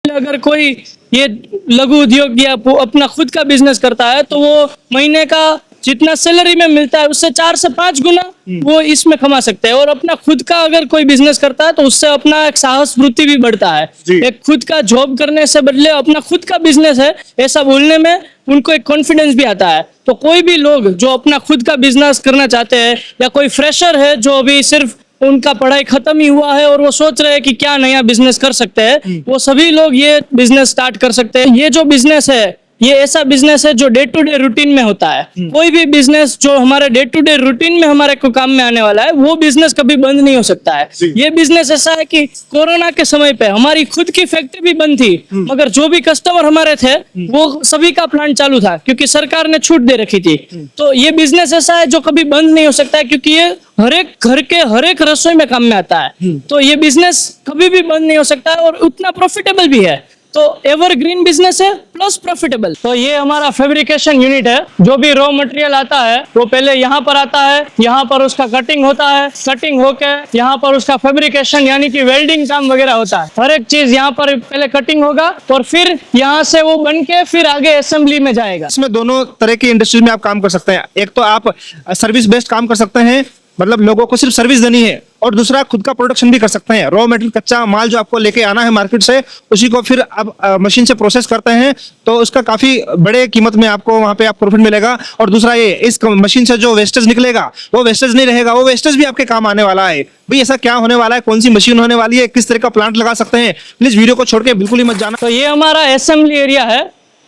अगर कोई ये लघु उद्योग या अपना खुद का बिजनेस करता है तो वो महीने का जितना सैलरी में मिलता है उससे 4 से 5 गुना वो इसमें कमा सकते हैं। और अपना खुद का अगर कोई बिजनेस करता है तो उससे अपना एक साहस वृत्ति भी बढ़ता है। एक खुद का जॉब करने से बदले अपना खुद का बिजनेस है ऐसा बोलने में उनको एक कॉन्फिडेंस भी आता है। तो कोई भी लोग जो अपना खुद का बिजनेस करना चाहते हैं या कोई फ्रेशर है जो अभी सिर्फ उनका पढ़ाई खत्म ही हुआ है और वो सोच रहे हैं कि क्या नया बिजनेस कर सकते हैं, वो सभी लोग ये बिजनेस स्टार्ट कर सकते हैं। ये जो बिजनेस है ये ऐसा बिजनेस है जो डे टू डे रूटीन में होता है। कोई भी बिजनेस जो हमारे डे टू डे रूटीन में हमारे को काम में आने वाला है वो बिजनेस कभी बंद नहीं हो सकता है। ये बिजनेस ऐसा है कि कोरोना के समय पे हमारी खुद की फैक्ट्री भी बंद थी मगर जो भी कस्टमर हमारे थे वो सभी का प्लांट चालू था क्योंकि सरकार ने छूट दे रखी थी। तो ये बिजनेस ऐसा है जो कभी बंद नहीं हो सकता है क्योंकि ये हर एक घर के हर एक रसोई में काम में आता है। तो ये बिजनेस कभी भी बंद नहीं हो सकता है और उतना प्रॉफिटेबल भी है। तो एवरग्रीन बिजनेस है प्लस प्रॉफिटेबल। तो ये हमारा फैब्रिकेशन यूनिट है। जो भी रॉ मटेरियल आता है वो पहले यहाँ पर आता है, यहाँ पर उसका कटिंग होता है, कटिंग होके यहाँ पर उसका फैब्रिकेशन यानी कि वेल्डिंग काम वगैरह होता है। हर एक चीज यहाँ पर पहले कटिंग होगा और फिर यहाँ से वो बन के फिर आगे असेंबली में जाएगा। इसमें दोनों तरह की इंडस्ट्री में आप काम कर सकते हैं। एक तो आप सर्विस बेस्ड काम कर सकते हैं, मतलब लोगों को सिर्फ सर्विस देनी है, और दूसरा खुद का प्रोडक्शन भी कर सकते हैं। रॉ मटेरियल कच्चा माल जो आपको लेके आना है मार्केट से उसी को फिर आप मशीन से प्रोसेस करते हैं तो उसका काफी बड़े कीमत में आपको वहां पे आप प्रॉफिट मिलेगा। और दूसरा ये इस मशीन से जो वेस्टेज निकलेगा वो वेस्टेज नहीं रहेगा, वो वेस्टेज भी आपके काम आने वाला है। भाई ऐसा क्या होने वाला है, कौन सी मशीन होने वाली है, किस तरह का प्लांट लगा सकते हैं, प्लीज वीडियो को छोड़ के बिल्कुल ही मत जाना। तो ये हमारा असेंबली एरिया है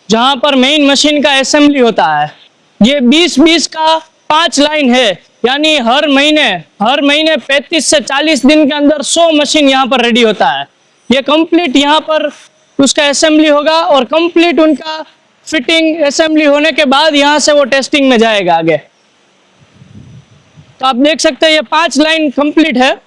जहाँ पर मेन मशीन का असेंबली होता है। ये 20-20 का 5 लाइन है यानी हर महीने 35 से 40 दिन के अंदर 100 मशीन यहाँ पर रेडी होता है। ये कंप्लीट यहाँ पर उसका असेंबली होगा और कंप्लीट उनका फिटिंग असेंबली होने के बाद यहाँ से वो टेस्टिंग में जाएगा आगे। तो आप देख सकते हैं ये 5 लाइन कंप्लीट है।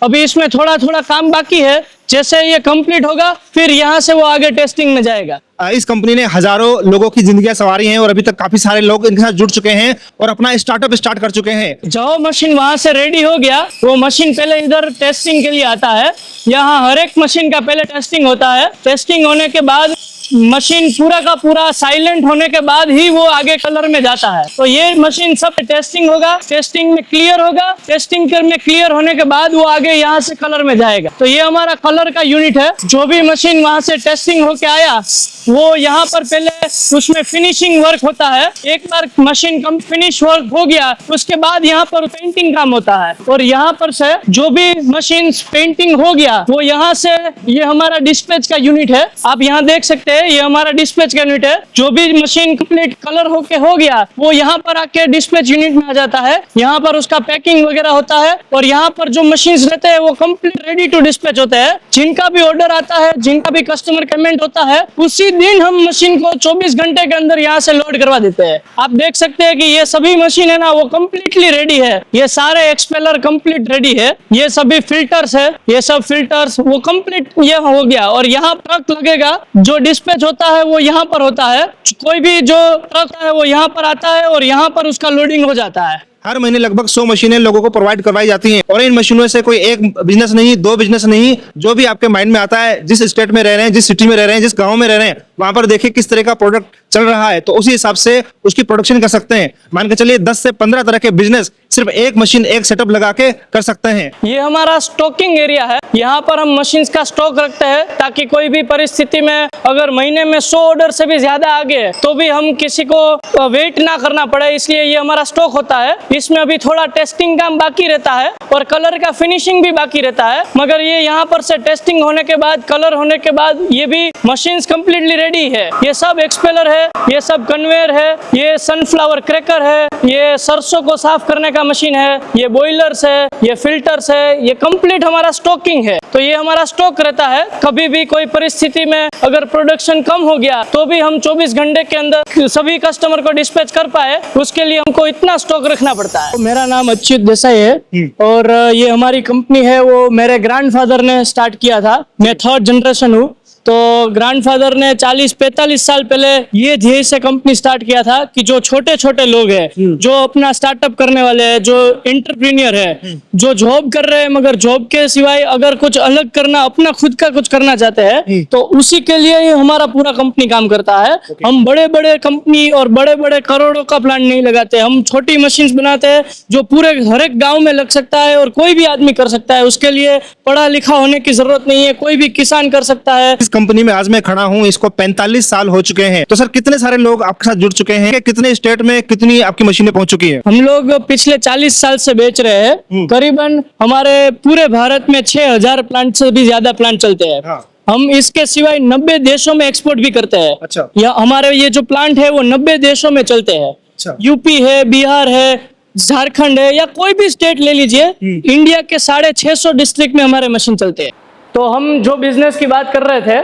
अभी इसमें थोड़ा थोड़ा काम बाकी है, जैसे ये कंप्लीट होगा फिर यहाँ से वो आगे टेस्टिंग में जाएगा। इस कंपनी ने हजारों लोगों की जिंदगियां संवारी हैं और अभी तक काफी सारे लोग इनके साथ जुड़ चुके हैं और अपना स्टार्टअप स्टार्ट कर चुके हैं। जो मशीन वहां से रेडी हो गया वो मशीन पहले इधर टेस्टिंग के लिए आता है। यहाँ हर एक मशीन का पहले टेस्टिंग होता है। टेस्टिंग होने के बाद मशीन पूरा का पूरा साइलेंट होने के बाद ही वो आगे कलर में जाता है। तो ये मशीन सब टेस्टिंग होगा, टेस्टिंग में क्लियर होगा, टेस्टिंग में क्लियर होने के बाद वो आगे यहाँ से कलर में जाएगा। तो ये हमारा कलर का यूनिट है। जो भी मशीन वहां से टेस्टिंग होके आया वो यहाँ पर पहले उसमें फिनिशिंग वर्क होता है। एक बार मशीन कम फिनिश वर्क हो गया उसके बाद यहाँ पर पेंटिंग काम होता है और यहाँ पर से जो भी मशीन पेंटिंग हो गया वो यहाँ से ये हमारा डिस्पैच का यूनिट है। आप यहाँ देख सकते हैं ये हमारा डिस्पैच का यूनिट है। जो भी मशीन कंप्लीट कलर होके हो गया वो यहाँ पर आके डिस्पैच यूनिट में आ जाता है। यहाँ पर उसका पैकिंग वगैरह होता है और यहाँ पर जो मशीन रहते हैं वो कंप्लीट रेडी टू डिस्पैच होते हैं। जिनका भी ऑर्डर आता है, जिनका भी कस्टमर पेमेंट होता है, उसी दिन हम मशीन को 24 घंटे के अंदर यहाँ से लोड करवा देते हैं। आप देख सकते हैं कि ये सभी मशीन है ना वो कम्प्लीटली रेडी है। ये सारे एक्सपेलर कंप्लीट रेडी है। ये सभी फिल्टर्स है, ये सब फिल्टर्स वो कंप्लीट ये हो गया और यहाँ ट्रक लगेगा। जो डिस्पैच होता है वो यहाँ पर होता है। कोई भी जो ट्रक है वो यहाँ पर आता है और यहाँ पर उसका लोडिंग हो जाता है। हर महीने लगभग 100 मशीनें लोगों को प्रोवाइड करवाई जाती हैं और इन मशीनों से कोई एक बिजनेस नहीं, 2 बिजनेस नहीं, जो भी आपके माइंड में आता है, जिस स्टेट में रह रहे हैं, जिस सिटी में रह रहे हैं, जिस गांव में रह रहे हैं, वहां पर देखिए किस तरह का प्रोडक्ट चल रहा है तो उसी हिसाब से उसकी प्रोडक्शन कर सकते हैं। मान के चलिए 10 से 15 तरह के बिजनेस सिर्फ एक मशीन एक सेटअप लगा के कर सकते हैं। ये हमारा स्टॉकिंग एरिया है। यहाँ पर हम मशीन का स्टॉक रखते हैं ताकि कोई भी परिस्थिति में अगर महीने में 100 ऑर्डर से भी ज्यादा आ गए तो भी हम किसी को वेट ना करना पड़े, इसलिए ये हमारा स्टॉक होता है। इसमें अभी थोड़ा टेस्टिंग काम बाकी रहता है और कलर का फिनिशिंग भी बाकी रहता है, मगर ये यहाँ पर से टेस्टिंग होने के बाद, कलर होने के बाद ये भी मशीन कंप्लीटली रेडी है। ये सब एक्सपेलर है, ये सब कन्वेयर है, ये सनफ्लावर क्रैकर है, ये सरसों को साफ करने का मशीन है, ये बॉयलर्स है, ये फिल्टर्स है, ये कंप्लीट हमारा स्टॉकिंग है। तो ये हमारा स्टॉक रहता है। कभी भी कोई परिस्थिति में अगर प्रोडक्शन कम हो गया तो भी हम 24 घंटे के अंदर सभी कस्टमर को डिस्पैच कर पाए, उसके लिए हमको इतना स्टॉक रखना पड़ता है। मेरा नाम अच्युत देसाई है और ये हमारी कंपनी है वो मेरे ग्रैंडफादर ने स्टार्ट किया था। मैं 3rd जनरेशन हूँ। तो ग्रैंडफादर ने 40-45 साल पहले ये ध्येय से कंपनी स्टार्ट किया था कि जो छोटे छोटे लोग हैं, जो अपना स्टार्टअप करने वाले हैं, जो एंटरप्रेन्योर है, जो जॉब कर रहे हैं मगर जॉब के सिवाय अगर कुछ अलग करना, अपना खुद का कुछ करना चाहते हैं, तो उसी के लिए ही हमारा पूरा कंपनी काम करता है। हम बड़े बड़े कंपनी और बड़े बड़े करोड़ों का प्लांट नहीं लगाते, हम छोटी मशीन बनाते हैं जो पूरे हर एक गाँव में लग सकता है और कोई भी आदमी कर सकता है। उसके लिए पढ़ा लिखा होने की जरूरत नहीं है, कोई भी किसान कर सकता है। इस कंपनी में आज मैं खड़ा हूँ, इसको 45 साल हो चुके हैं। तो सर कितने सारे लोग आपके साथ जुड़ चुके हैं, कितने स्टेट में कितनी आपकी मशीनें पहुंच चुकी है? हम लोग पिछले 40 साल से बेच रहे हैं। करीबन हमारे पूरे भारत में 6000 प्लांट से भी ज्यादा प्लांट चलते हैं। हाँ। हम इसके सिवाय 90 देशों में एक्सपोर्ट भी करते हैं। अच्छा। या हमारे ये जो प्लांट है वो 90 देशों में चलते हैं। अच्छा। यूपी है, बिहार है, झारखंड है, या कोई भी स्टेट ले लीजिए, इंडिया के 650 डिस्ट्रिक्ट में हमारे मशीन चलते हैं। तो हम जो बिजनेस की बात कर रहे थे,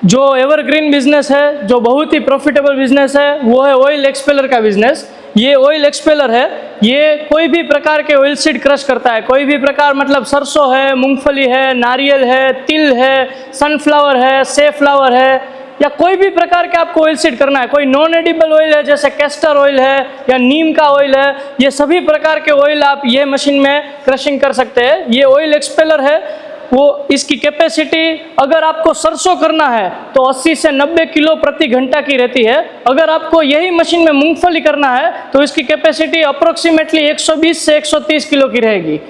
जो एवरग्रीन बिजनेस है, जो बहुत ही प्रॉफिटेबल बिजनेस है, वो है ऑयल एक्सपेलर का बिजनेस। ये ऑयल एक्सपेलर है, ये कोई भी प्रकार के ऑयल सीड क्रश करता है। कोई भी प्रकार, मतलब सरसों है, मूंगफली है, नारियल है, तिल है, सनफ्लावर है, सेफ्लावर है, या कोई भी प्रकार के आपको ऑयल सीड करना है। कोई नॉन एडिबल ऑयल है जैसे कैस्टर ऑयल है या नीम का ऑयल है, ये सभी प्रकार के ऑयल आप ये मशीन में क्रशिंग कर सकते हैं। ये ऑयल एक्सपेलर है, वो इसकी कैपेसिटी अगर आपको सरसों करना है तो 80 से 90 किलो प्रति घंटा की रहती है। अगर आपको यही मशीन में मूंगफली करना है तो इसकी कैपेसिटी अप्रोक्सीमेटली 120 से 130 किलो की रहेगी।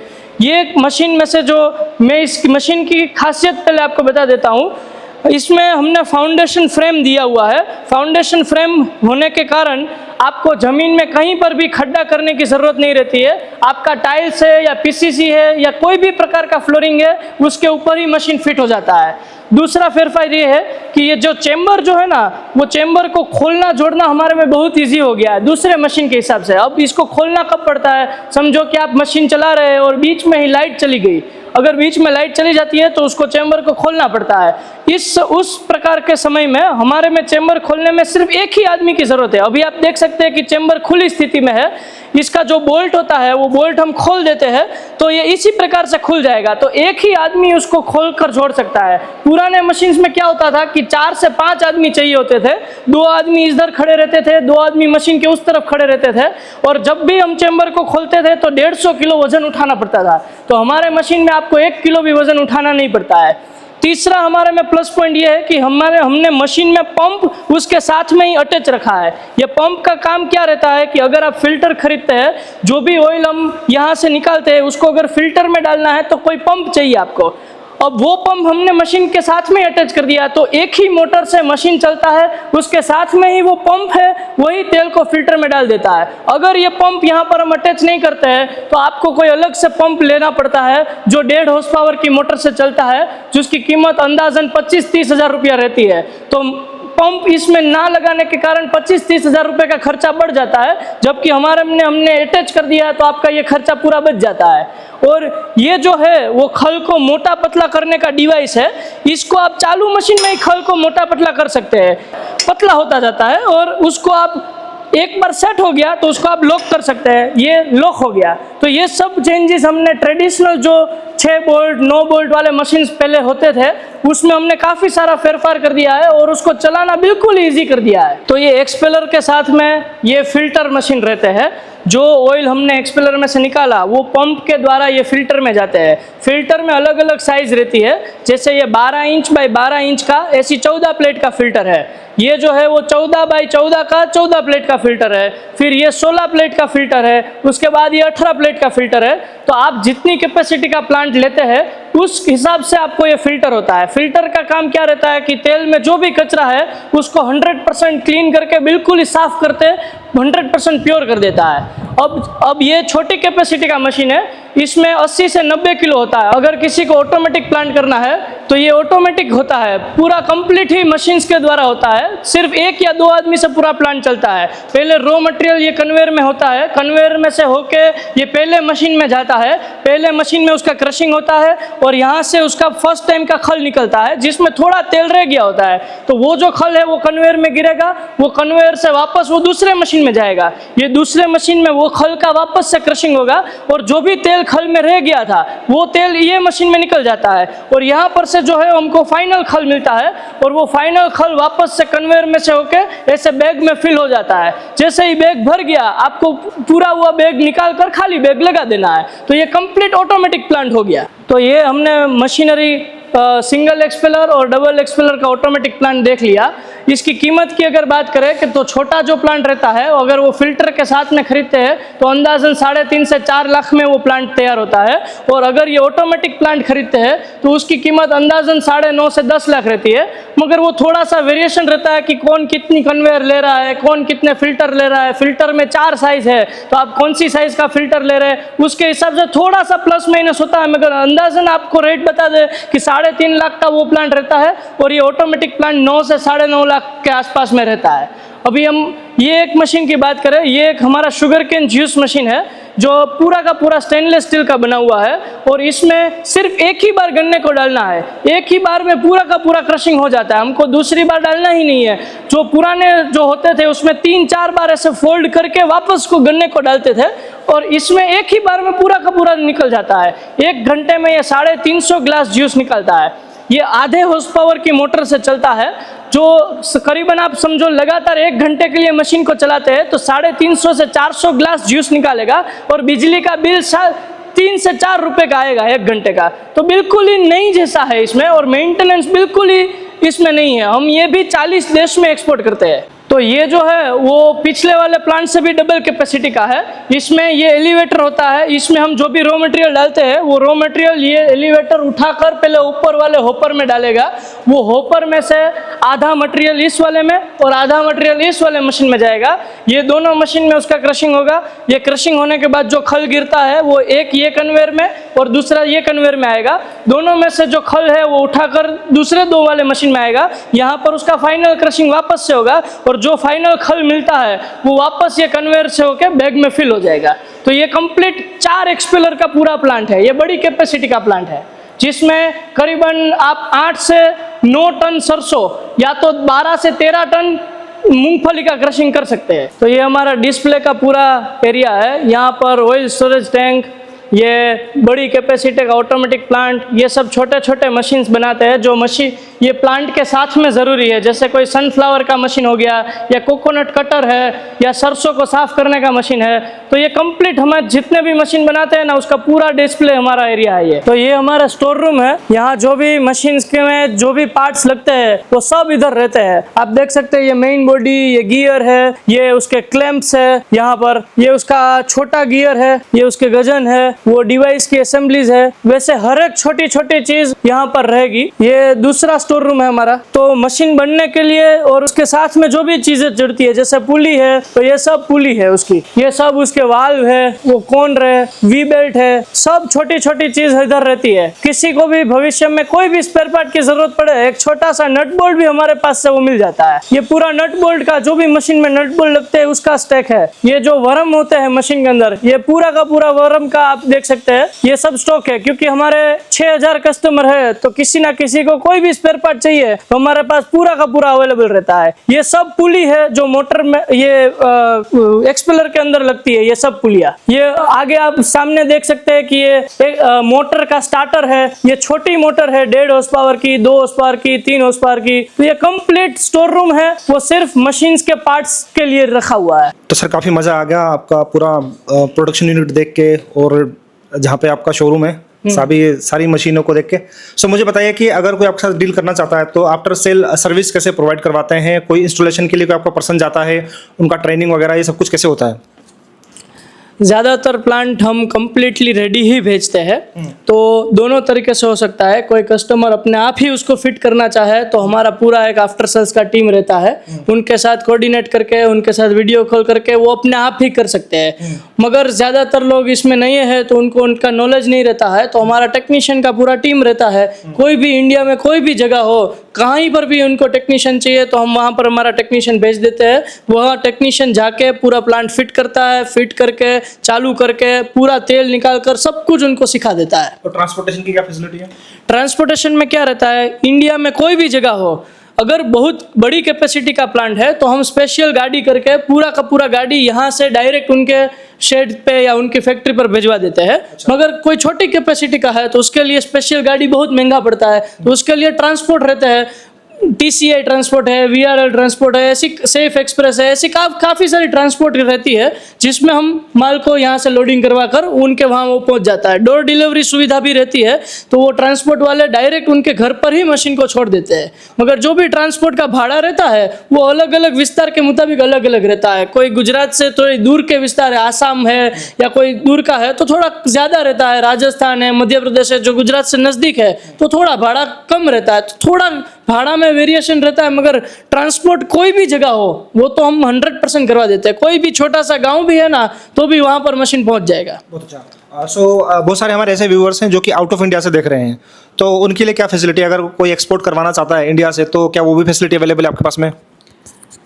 ये मशीन में से जो मैं इस मशीन की खासियत पहले आपको बता देता हूँ। इसमें हमने फाउंडेशन फ्रेम दिया हुआ है। फाउंडेशन फ्रेम होने के कारण आपको ज़मीन में कहीं पर भी खड्डा करने की ज़रूरत नहीं रहती है। आपका टाइल्स है या पीसीसी है या कोई भी प्रकार का फ्लोरिंग है, उसके ऊपर ही मशीन फिट हो जाता है। दूसरा फेरफार ये है कि ये जो चेंबर जो है ना, वो चेंबर को खोलना जोड़ना हमारे में बहुत इजी हो गया है दूसरे मशीन के हिसाब से। अब इसको खोलना कब पड़ता है, समझो कि आप मशीन चला रहे हैं और बीच में ही लाइट चली गई। अगर बीच में लाइट चली जाती है तो उसको चेंबर को खोलना पड़ता है। उस प्रकार के समय में हमारे में चेंबर खोलने में सिर्फ एक ही आदमी की ज़रूरत है। अभी आप देख सकते हैं कि चेंबर खुली स्थिति में है। इसका जो बोल्ट होता है वो बोल्ट हम खोल देते हैं तो ये इसी प्रकार से खुल जाएगा। तो एक ही आदमी उसको खोल कर जोड़ सकता है। पुराने मशीन्स में क्या होता था कि 4 से 5 आदमी चाहिए होते थे। 2 आदमी इधर खड़े रहते थे, 2 आदमी मशीन के उस तरफ खड़े रहते थे, और जब भी हम चेंबर को खोलते थे तो 150 किलो वजन उठाना पड़ता था। तो हमारे मशीन में आपको 1 किलो भी वजन उठाना नहीं पड़ता है। तीसरा हमारे में प्लस पॉइंट ये है कि हमने मशीन में पंप उसके साथ में ही अटैच रखा है। ये पंप का काम क्या रहता है कि अगर आप फिल्टर खरीदते हैं, जो भी ऑयल हम यहाँ से निकालते हैं उसको अगर फिल्टर में डालना है तो कोई पंप चाहिए आपको। अब वो पंप हमने मशीन के साथ में अटैच कर दिया, तो एक ही मोटर से मशीन चलता है, उसके साथ में ही वो पंप है, वही तेल को फिल्टर में डाल देता है। अगर ये पंप यहाँ पर हम अटैच नहीं करते हैं तो आपको कोई अलग से पंप लेना पड़ता है जो 1.5 हॉर्स पावर की मोटर से चलता है, जिसकी कीमत अंदाजन 25-30 हज़ार रुपया रहती है। तो पंप इसमें ना लगाने के कारण 25-30 हज़ार रुपये का खर्चा बढ़ जाता है, जबकि हमने अटैच कर दिया है तो आपका ये खर्चा पूरा बच जाता है। और ये जो है वो खल को मोटा पतला करने का डिवाइस है। इसको आप चालू मशीन में ही खल को मोटा पतला कर सकते हैं, पतला होता जाता है, और उसको आप एक बार सेट हो गया तो उसको आप लॉक कर सकते हैं। ये लॉक हो गया। तो ये सब चेंजेस हमने ट्रेडिशनल जो 6 बोल्ट 9 बोल्ट वाले मशीन्स पहले होते थे उसमें हमने काफ़ी सारा फेरफार कर दिया है और उसको चलाना बिल्कुल ईजी कर दिया है। तो ये एक्सपेलर के साथ में ये फिल्टर मशीन रहते हैं। जो ऑयल हमने एक्सपेलर में से निकाला वो पंप के द्वारा ये फिल्टर में जाते हैं। फिल्टर में अलग अलग साइज रहती है, जैसे ये 12 इंच बाई 12 इंच का ऐसी 14 प्लेट का फिल्टर है। ये जो है वो 14 बाई 14 का 14 प्लेट का फिल्टर है। फिर ये 16 प्लेट का फिल्टर है। उसके बाद ये 18 प्लेट का फिल्टर है। तो आप जितनी कैपेसिटी का प्लांट लेते हैं उस हिसाब से आपको ये फिल्टर होता है। फिल्टर का काम क्या रहता है कि तेल में जो भी कचरा है उसको 100% क्लीन करके बिल्कुल ही साफ करते 100% प्योर कर देता है। अब ये छोटी कैपेसिटी का मशीन है, इसमें 80 से 90 किलो होता है। अगर किसी को ऑटोमेटिक प्लांट करना है तो ये ऑटोमेटिक होता है, पूरा कंप्लीट ही मशीन्स के द्वारा होता है। सिर्फ 1 या 2 आदमी से पूरा प्लांट चलता है। पहले रॉ मटेरियल ये कन्वेयर में होता है, कन्वेयर में से होके ये पहले मशीन में जाता है, पहले मशीन में उसका क्रशिंग होता है और यहाँ से उसका फर्स्ट टाइम का खल निकलता है जिसमें थोड़ा तेल रह गया होता है। तो वो जो खल है वो कन्वेयर में गिरेगा, वो कन्वेयर से वापस वो दूसरे मशीन में जाएगा। ये दूसरे मशीन में वो खल का वापस से क्रशिंग होगा और जो भी तेल खल में रह गया था वो तेल ये मशीन में निकल जाता है और यहाँ पर से से जो है हमको फाइनल खल मिलता है और वो फाइनल खल वापस से कन्वेयर में से होके ऐसे बैग में फिल हो जाता है। जैसे ही बैग भर गया आपको पूरा हुआ बैग निकाल कर खाली बैग लगा देना है। तो ये कंप्लीट ऑटोमेटिक प्लांट हो गया। तो ये हमने मशीनरी सिंगल एक्सपेलर और डबल एक्सपेलर का ऑटोमेटिक प्लांट देख लिया। इसकी कीमत की अगर बात करें कि तो छोटा जो प्लांट रहता है अगर वो फिल्टर के साथ में खरीदते हैं तो अंदाजन 3.5 से 4 लाख में वो प्लांट तैयार होता है। और अगर ये ऑटोमेटिक प्लांट खरीदते हैं तो उसकी कीमत अंदाजन 9.5 से 10 लाख रहती है। मगर वो थोड़ा सा वेरिएशन रहता है कि कौन कितनी कन्वेयर ले रहा है, कौन कितने फिल्टर ले रहा है। फिल्टर में 4 साइज है तो आप कौन सी साइज का फिल्टर ले रहे हैं उसके हिसाब से थोड़ा सा प्लस माइनस होता है। मगर अंदाजन आपको रेट बता दे कि 3.5 लाख का वो प्लांट रहता है और ये ऑटोमेटिक प्लांट 9 से 9.5 लाख के आसपास में रहता है। अभी हम ये एक मशीन की बात करें, ये एक हमारा शुगर केन जूस मशीन है जो पूरा का पूरा स्टेनलेस स्टील का बना हुआ है और इसमें सिर्फ एक ही बार गन्ने को डालना है। एक ही बार में पूरा का पूरा क्रशिंग हो जाता है, हमको दूसरी बार डालना ही नहीं है। जो पुराने जो होते थे उसमें 3-4 बार ऐसे फोल्ड करके वापस को गन्ने को डालते थे और इसमें एक ही बार में पूरा का पूरा निकल जाता है। 1 घंटे में ये 350 ग्लास जूस निकलता है। ये आधे हॉर्स पावर की मोटर से चलता है जो करीबन आप समझो लगातार 1 घंटे के लिए मशीन को चलाते हैं तो 350 से 400 ग्लास जूस निकालेगा और बिजली का बिल 3 से 4 रुपए का आएगा 1 घंटे का। तो बिल्कुल ही नई जैसा है इसमें और मेंटेनेंस बिल्कुल ही इसमें नहीं है। हम ये भी 40 देश में एक्सपोर्ट करते हैं। तो ये जो है वो पिछले वाले प्लांट से भी डबल कैपेसिटी का है। इसमें ये एलिवेटर होता है, इसमें हम जो भी रॉ मटेरियल डालते हैं वो रॉ मटेरियल ये एलिवेटर उठाकर पहले ऊपर वाले होपर में डालेगा। वो होपर में से आधा मटेरियल इस वाले में और आधा मटेरियल इस वाले मशीन में जाएगा। ये दोनों मशीन में उसका क्रशिंग होगा। ये क्रशिंग होने के बाद जो खल गिरता है वो एक ये कन्वेयर में और दूसरा ये कन्वेयर में आएगा। दोनों में से जो खल है वो उठाकर दूसरे 2 वाले मशीन में आएगा। यहाँ पर उसका फाइनल क्रशिंग वापस से होगा और जो फाइनल खल मिलता है वो वापस ये कन्वेयर से होकर बैग में फिल हो जाएगा। तो ये कंप्लीट 4 एक्सपेलर का पूरा प्लांट है। ये बड़ी कैपेसिटी का प्लांट है जिसमें करीबन आप 8 से 9 टन सरसों या तो 12 से 13 टन मूंगफली का क्रशिंग कर सकते हैं। तो ये हमारा डिस्प्ले का पूरा एरिया है। यहाँ पर ऑयल स्टोरेज टैंक, ये बड़ी कैपेसिटी का ऑटोमेटिक प्लांट, ये सब छोटे छोटे मशीन्स बनाते हैं जो मशीन ये प्लांट के साथ में ज़रूरी है। जैसे कोई सनफ्लावर का मशीन हो गया या कोकोनट कटर है या सरसों को साफ़ करने का मशीन है। तो ये कंप्लीट हमारे जितने भी मशीन बनाते हैं ना उसका पूरा डिस्प्ले हमारा एरिया है ये। तो ये हमारा स्टोर रूम है। यहाँ जो भी मशीन्स के में जो भी पार्ट्स लगते हैं वो सब इधर रहते हैं। आप देख सकते हैं ये मेन बॉडी, ये गियर है, ये उसके क्लैंप्स है, यहाँ पर ये उसका छोटा गियर है, ये उसके गजन है, वो डिवाइस की असेंबलीज है। वैसे हर एक छोटी छोटी चीज यहाँ पर रहेगी। ये दूसरा स्टोर रूम है हमारा। तो मशीन बनने के लिए और उसके साथ में जो भी चीजें जुड़ती है जैसे पुली है तो ये सब पुली है उसकी, ये सब उसके वाल्व है, वो कौन है, वी बेल्ट है, सब छोटी छोटी चीज इधर रहती है। किसी को भी भविष्य में कोई भी स्पेयर पार्ट की जरूरत पड़े एक छोटा सा नट बोल्ट भी हमारे पास से वो मिल जाता है। ये पूरा नट बोल्ट का जो भी मशीन में नट बोल्ट लगते हैं उसका स्टैक है। ये जो वर्म होते हैं मशीन के अंदर ये पूरा का पूरा वर्म का आप देख सकते हैं ये सब स्टॉक है। क्योंकि हमारे 6000 कस्टमर है तो किसी ना किसी को कोई भी स्पेयर पार्ट चाहिए तो हमारे पास पूरा का पूरा अवेलेबल रहता है। ये सब पुली है जो मोटर में ये एक्सपेलर के अंदर लगती है। ये सब पुलिया ये आगे आप सामने देख सकते हैं कि ये एक मोटर का स्टार्टर है। ये छोटी मोटर है 1.5 हॉर्स पावर की, 2 हॉर्स पावर की, 3 हॉर्स पावर की। तो ये कंप्लीट स्टोर रूम है वो सिर्फ मशीन्स के पार्ट्स के लिए रखा हुआ है। तो सर काफ़ी मज़ा आ गया आपका पूरा प्रोडक्शन यूनिट देख के और जहाँ पे आपका शोरूम है सारी मशीनों को देख के। सो मुझे बताइए कि अगर कोई आपके साथ डील करना चाहता है तो आफ्टर सेल सर्विस कैसे प्रोवाइड करवाते हैं? कोई इंस्टॉलेशन के लिए कोई आपका पर्सन जाता है, उनका ट्रेनिंग वगैरह ये सब कुछ कैसे होता है? ज़्यादातर प्लांट हम कम्प्लीटली रेडी ही भेजते हैं। तो दोनों तरीके से हो सकता है। कोई कस्टमर अपने आप ही उसको फिट करना चाहे तो हमारा पूरा एक आफ्टर सेल्स का टीम रहता है, उनके साथ कोऑर्डिनेट करके उनके साथ वीडियो कॉल करके वो अपने आप ही कर सकते हैं। मगर ज़्यादातर लोग इसमें नहीं है तो उनको उनका नॉलेज नहीं रहता है तो हमारा टेक्नीशियन का पूरा टीम रहता है। कोई भी इंडिया में कोई भी जगह हो कहीं पर भी उनको टेक्नीशियन चाहिए तो हम वहाँ पर हमारा टेक्नीशियन भेज देते हैं। वह टेक्नीशियन जाके पूरा प्लांट फिट करता है, फिट करके चालू करके पूरा तेल निकाल कर सब कुछ उनको सिखा देता है। तो ट्रांसपोर्टेशन की क्या फैसिलिटी है? ट्रांसपोर्टेशन में क्या रहता है, इंडिया में कोई भी जगह हो अगर बहुत बड़ी कैपेसिटी का प्लांट है तो हम स्पेशल गाड़ी करके पूरा का पूरा गाड़ी यहाँ से डायरेक्ट उनके शेड पे या उनकी फैक्ट्री पर भिजवा देते हैं। मगर कोई छोटी कैपेसिटी का है तो उसके लिए स्पेशल गाड़ी बहुत महंगा पड़ता है, तो उसके लिए ट्रांसपोर्ट रहते हैं, TCI ट्रांसपोर्ट है, VRL ट्रांसपोर्ट है, ऐसी सेफ एक्सप्रेस है, ऐसी काफ़ी सारी ट्रांसपोर्ट रहती है जिसमें हम माल को यहाँ से लोडिंग करवा कर उनके वहाँ वो पहुँच जाता है। डोर डिलीवरी सुविधा भी रहती है, तो वो ट्रांसपोर्ट वाले डायरेक्ट उनके घर पर ही मशीन को छोड़ देते हैं। मगर जो भी ट्रांसपोर्ट का भाड़ा रहता है वो अलग अलग विस्तार के मुताबिक अलग अलग रहता है। कोई गुजरात से थोड़ी दूर के विस्तार है, आसाम है या कोई दूर का है तो थोड़ा ज़्यादा रहता है, राजस्थान है, मध्य प्रदेश है, जो गुजरात से नज़दीक है तो थोड़ा भाड़ा कम रहता है, तो थोड़ा भाड़ा में वेरिएशन रहता है। मगर ट्रांसपोर्ट कोई भी जगह हो वो तो हम 100% करवा देते हैं। कोई भी छोटा सा गांव भी है ना तो भी वहां पर मशीन पहुंच जाएगा। बहुत अच्छा। बहुत सारे हमारे ऐसे व्यूअर्स हैं जो कि आउट ऑफ इंडिया से देख रहे हैं, तो उनके लिए क्या फैसिलिटी, अगर कोई एक्सपोर्ट करवाना चाहता है इंडिया से तो क्या वो भी फैसिलिटी अवेलेबल है आपके पास में?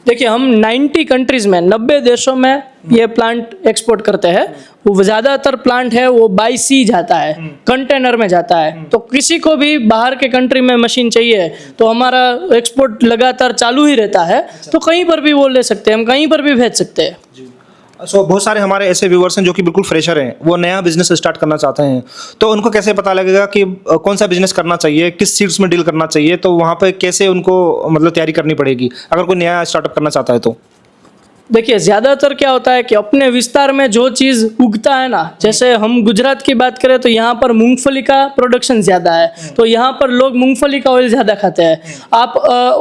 देखिए, हम 90 कंट्रीज में 90 देशों में ये प्लांट एक्सपोर्ट करते हैं। वो ज़्यादातर प्लांट है वो बाई सी जाता है, कंटेनर में जाता है। तो किसी को भी बाहर के कंट्री में मशीन चाहिए तो हमारा एक्सपोर्ट लगातार चालू ही रहता है, तो कहीं पर भी वो ले सकते हैं, हम कहीं पर भी भेज सकते हैं। बहुत सारे हमारे ऐसे व्यूअर्स हैं जो कि बिल्कुल फ्रेशर हैं, वो नया बिजनेस स्टार्ट करना चाहते हैं, तो उनको कैसे पता लगेगा कि कौन सा बिजनेस करना चाहिए, किस सीड्स में डील करना चाहिए, तो वहाँ पे कैसे उनको मतलब तैयारी करनी पड़ेगी अगर कोई नया स्टार्टअप करना चाहता है तो? देखिए, ज़्यादातर क्या होता है कि अपने विस्तार में जो चीज़ उगता है ना, जैसे हम गुजरात की बात करें तो यहाँ पर मूंगफली का प्रोडक्शन ज़्यादा है, तो यहाँ पर लोग मूंगफली का ऑयल ज़्यादा खाते हैं। आप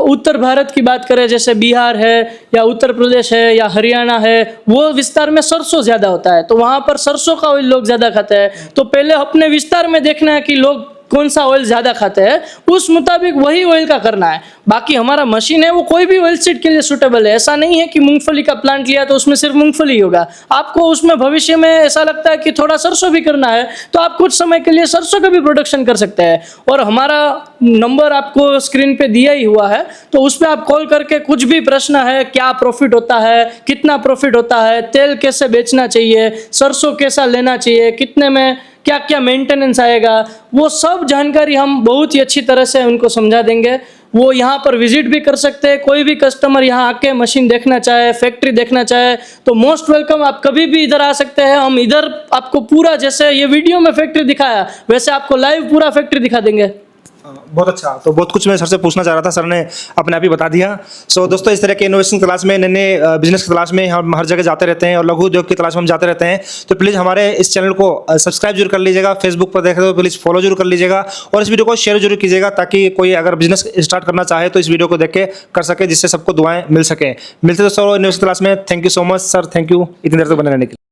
उत्तर भारत की बात करें, जैसे बिहार है या उत्तर प्रदेश है या हरियाणा है, वो विस्तार में सरसों ज़्यादा होता है, तो वहाँ पर सरसों का ऑयल लोग ज़्यादा खाते हैं। तो पहले अपने विस्तार में देखना है कि लोग कौन सा ऑयल ज़्यादा खाते हैं, उस मुताबिक वही ऑयल का करना है। बाकी हमारा मशीन है वो कोई भी ऑयल सीड के लिए सूटेबल है। ऐसा नहीं है कि मूंगफली का प्लांट लिया तो उसमें सिर्फ मूंगफली ही होगा। आपको उसमें भविष्य में ऐसा लगता है कि थोड़ा सरसों भी करना है तो आप कुछ समय के लिए सरसों का भी प्रोडक्शन कर सकते हैं। और हमारा नंबर आपको स्क्रीन पे दिया ही हुआ है, तो उस पर आप कॉल करके कुछ भी प्रश्न है, क्या प्रॉफिट होता है, कितना प्रॉफिट होता है, तेल कैसे बेचना चाहिए, सरसों कैसा लेना चाहिए, कितने में क्या क्या मेंटेनेंस आएगा, वो सब जानकारी हम बहुत ही अच्छी तरह से उनको समझा देंगे। वो यहाँ पर विजिट भी कर सकते हैं। कोई भी कस्टमर यहाँ आके मशीन देखना चाहे, फैक्ट्री देखना चाहे तो मोस्ट वेलकम, आप कभी भी इधर आ सकते हैं। हम इधर आपको पूरा, जैसे ये वीडियो में फैक्ट्री दिखाया वैसे आपको लाइव पूरा फैक्ट्री दिखा देंगे। बहुत अच्छा। तो बहुत कुछ मैं सर से पूछना चाह रहा था, सर ने अपने आप ही बता दिया। सो दोस्तों, इस तरह के इनोवेशन की तलाश में, नए नए बिजनेस की तलाश में हम हर जगह जाते रहते हैं और लघु उद्योग की तलाश में हम जाते रहते हैं। तो प्लीज़ हमारे इस चैनल को सब्सक्राइब जरूर कर लीजिएगा। फेसबुक पर देख रहे हो तो प्लीज़ फॉलो जरूर कर लीजिएगा और इस वीडियो को शेयर जरूर कीजिएगा ताकि कोई अगर बिजनेस स्टार्ट करना चाहे तो इस वीडियो को देख के कर सके, जिससे सबको दुआएं मिल सकें। मिलते दोस्तों इनोवेशन की तलाश में। Thank you so much sir, thank you इतनी देर तक बने रहने के लिए।